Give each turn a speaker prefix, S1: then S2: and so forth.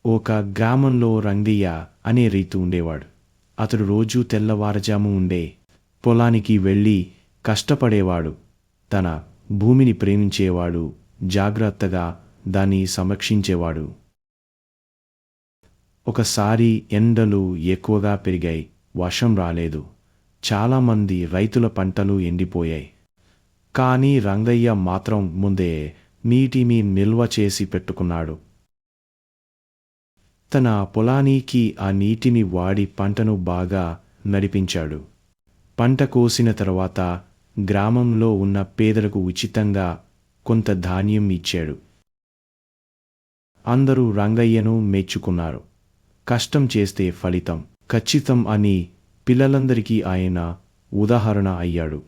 S1: ఒక గ్రామంలో రంగయ్య అనే రైతు ఉండేవాడు. అతడు రోజూ తెల్లవారుజాము ఉండే పొలానికి వెళ్ళి కష్టపడేవాడు. తన భూమిని ప్రేమించేవాడు, జాగ్రత్తగా దాన్ని సంరక్షించేవాడు. ఒకసారి ఎండలు ఎక్కువగా పెరిగాయి. వర్షం రాలేదు. చాలామంది రైతుల పంటలు ఎండిపోయాయి. కానీ రంగయ్య మాత్రం ముందే నీటిని నిల్వ చేసి పెట్టుకున్నాడు. తన పొలానికి ఆ నీటిని వాడి పంటను బాగా నడిపించాడు. పంట కోసిన తర్వాత గ్రామంలో ఉన్న పేదలకు ఉచితంగా కొంత ధాన్యం ఇచ్చాడు. అందరూ రంగయ్యను మెచ్చుకున్నారు. కష్టం చేస్తే ఫలితం ఖచ్చితం అని పిల్లలందరికీ ఆయన ఉదాహరణ అయ్యాడు.